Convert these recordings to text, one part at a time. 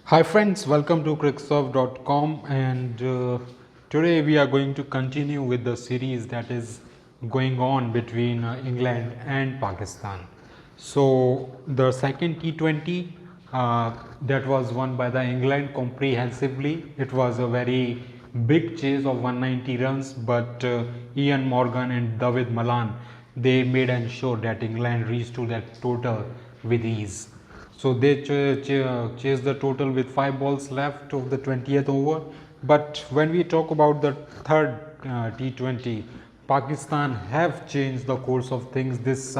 Hi friends, welcome to cricksurf.com and today we are going to continue with the series that is going on between England and Pakistan. So the second T20 that was won by the England comprehensively. It was a very big chase of 190 runs, but Ian Morgan and David Malan, they made ensure that England reached to that total with ease. So they chased the total with 5 balls left of the 20th over. But when we talk about the third T20, Pakistan have changed the course of things this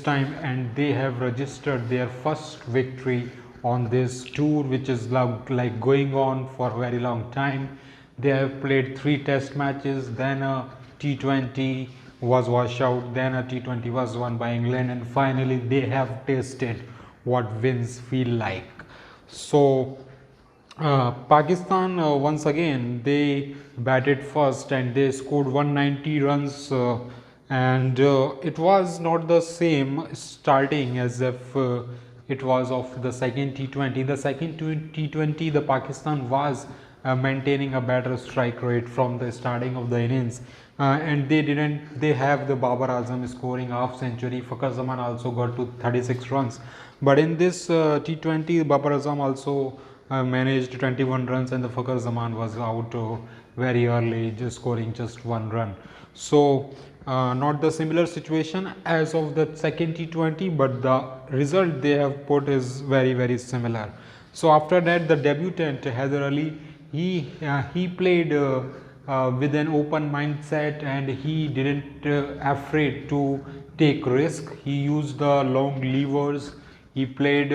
time, and they have registered their first victory on this tour, which is like going on for a very long time. They have played 3 test matches, then a T20 was washed out, then a T20 was won by England, and finally they have tasted what wins feel like. So Pakistan once again they batted first and they scored 190 runs, and it was not the same starting as if it was of the second T20. The second T20, the Pakistan was maintaining a better strike rate from the starting of the innings, and they have the babarazam scoring half century. Fakhar Zaman also got to 36 runs, but in this T20 babarazam also managed 21 runs, and the Fakhar Zaman was out very early, just scoring just 1 run. So not the similar situation as of the second T20, but the result they have put is very similar. So after that, the debutant Haider Ali, he played with an open mindset, and he didn't afraid to take risk. He used the long levers. He played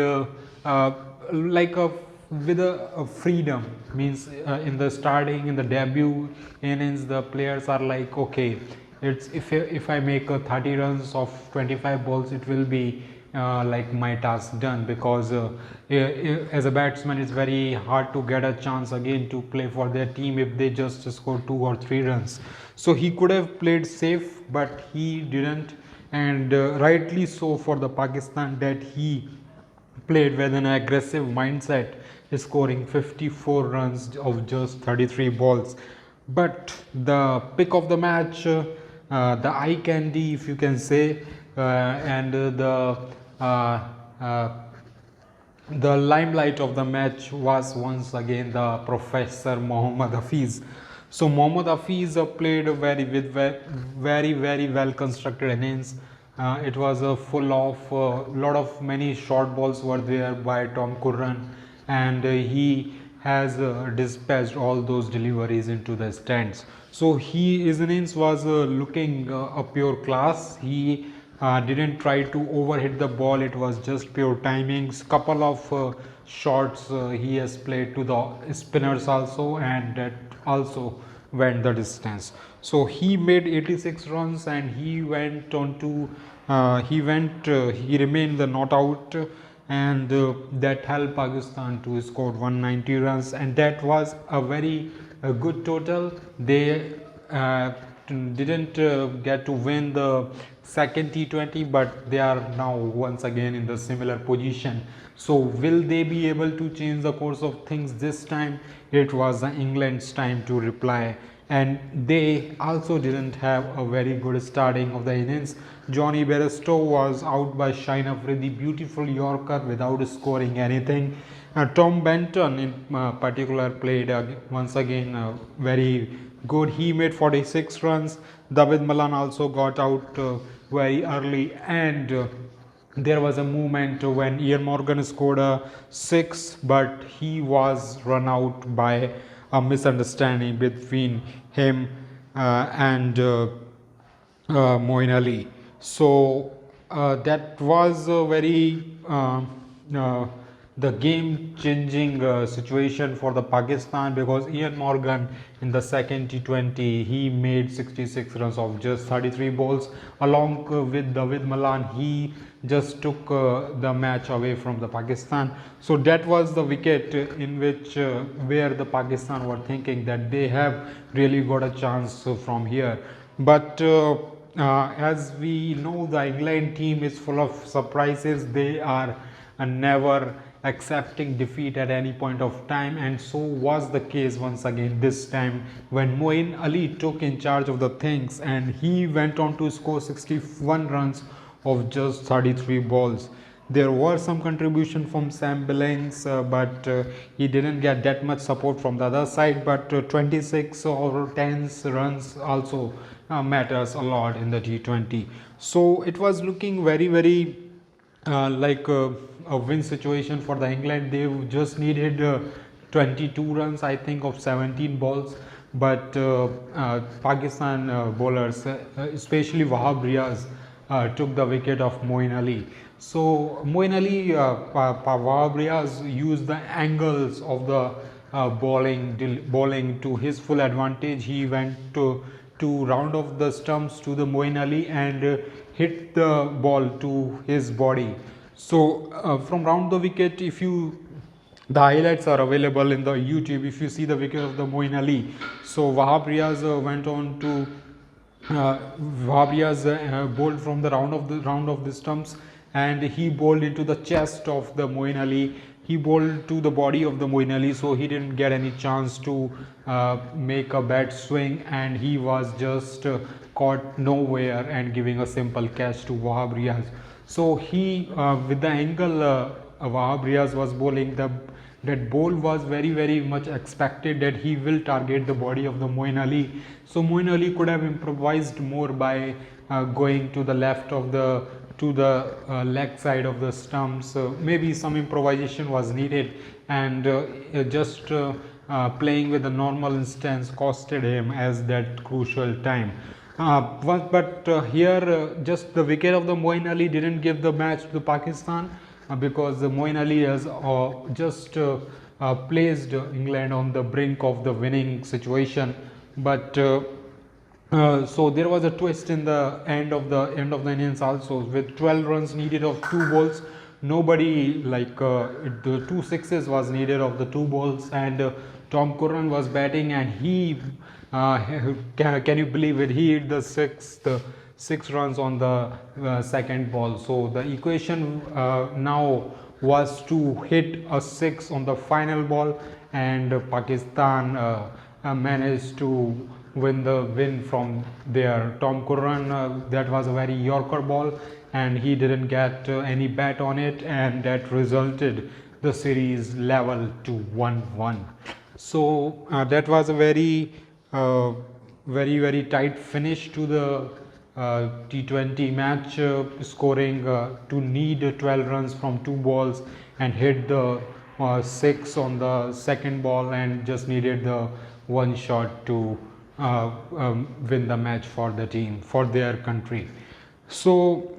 like a with a freedom, means in the starting, in the debut innings, the players are like, okay, it's if I make 30 runs of 25 balls, it will be like my task done, because as a batsman it's very hard to get a chance again to play for their team if they just score 2 or 3 runs. So he could have played safe, but he didn't, and rightly so for the Pakistan that he played with an aggressive mindset, scoring 54 runs of just 33 balls. But the pick of the match, the eye candy, if you can say, and the limelight of the match was once again the professor Mohammad Hafeez. So Mohammad Hafeez played very well constructed innings. It was full of lot of many short balls were there by Tom Curran, and he has dispatched all those deliveries into the stands. So his innings was looking a pure class. He didn't try to overhit the ball. It was just pure timings. Couple of shots he has played to the spinners also, and that also went the distance. So he made 86 runs, and he went on to he remained the not out, and that helped Pakistan to score 190 runs, and that was a very good total. They didn't get to win the second T20, but they are now once again in the similar position. So will they be able to change the course of things this time? It was England's time to reply, and they also didn't have a very good starting of the innings. Johnny Bairstow was out by Shahidafridi, beautiful Yorker without scoring anything. Tom Benton in particular played once again very good. He made 46 runs. David Malan also got out very early, and there was a moment when Ian Morgan scored a 6, but he was run out by a misunderstanding between him and Moeen Ali. So that was a very the game changing situation for the Pakistan, because Ian Morgan in the second T20 he made 66 runs of just 33 balls. Along with David Malan, he just took the match away from the Pakistan. So that was the wicket in which where the Pakistan were thinking that they have really got a chance from here. But as we know, the England team is full of surprises. They are never accepting defeat at any point of time, and so was the case once again this time when Moeen Ali took in charge of the things, and he went on to score 61 runs of just 33 balls. There were some contribution from Sam Billings, but he didn't get that much support from the other side, but 26 or 10 runs also matters a lot in the T20. So it was looking very like a win situation for the England. They just needed 22 runs, I think, of 17 balls, but Pakistan bowlers, especially Wahab Riaz, took the wicket of Moeen Ali. So Moeen Ali, Wahab Riaz used the angles of the bowling to his full advantage. He went to round off the stumps to the Moeen Ali and hit the ball to his body. So from round the wicket, the highlights are available in the YouTube. If you see the wicket of the Moeen Ali, so Wahab Riaz went on to Wahab Riaz bowled from the round of the stumps, and he bowled into the chest of the Moeen Ali. He bowled to the body of the Moeen Ali, so he didn't get any chance to make a bad swing, and he was just caught nowhere and giving a simple catch to Wahab Riaz. So he, with the angle Wahab Riaz was bowling, that ball was very much expected that he will target the body of the Moeen Ali. So Moeen Ali could have improvised more by going to the left of the leg side of the stumps. Maybe some improvisation was needed, and just playing with the normal stance costed him as that crucial time. But here just the wicket of the Moeen Ali didn't give the match to Pakistan, because Moeen Ali has just placed England on the brink of the winning situation. But so there was a twist in the end of the innings also, with 12 runs needed of 2 balls. Nobody, like the 2 sixes was needed of the 2 balls, and Tom Curran was batting, and he can you believe it, he hit the 6 runs on the second ball. So the equation now was to hit a 6 on the final ball, and Pakistan managed to win from there. Tom Curran, that was a very Yorker ball, and he didn't get any bat on it, and that resulted the series level to 1-1. So that was a very tight finish to the T20 match, scoring to need 12 runs from 2 balls and hit the 6 on the second ball, and just needed the 1 shot to win the match for the team, for their country. So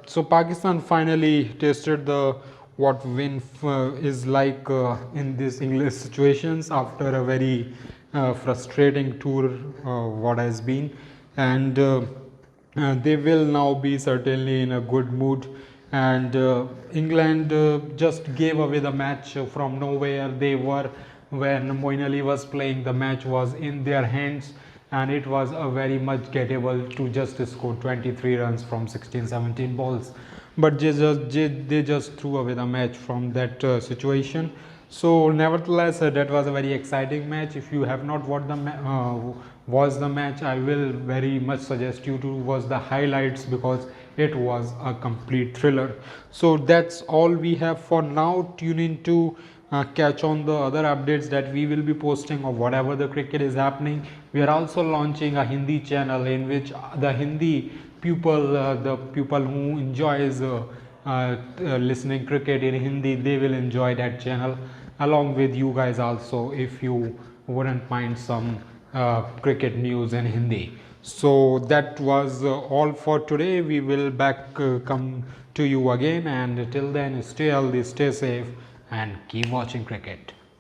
so Pakistan finally tasted what win is like in these English situations after a very frustrating tour what has been, and they will now be certainly in a good mood. And England just gave away the match from nowhere. They were, when Moeen Ali was playing, the match was in their hands, and it was a very much gettable to just score 23 runs from 16-17 balls, but they just threw away the match from that situation. So nevertheless, that was a very exciting match. If you have not watched the match, I will very much suggest you to watch the highlights, because it was a complete thriller. So that's all we have for now. Tune in to catch on the other updates that we will be posting of whatever the cricket is happening. We are also launching a Hindi channel in which the Hindi people, the people who enjoys listening cricket in Hindi, they will enjoy that channel, along with you guys also, if you wouldn't mind some cricket news in Hindi. So that was all for today. We will come to you again, and till then, stay healthy, stay safe, and keep watching cricket.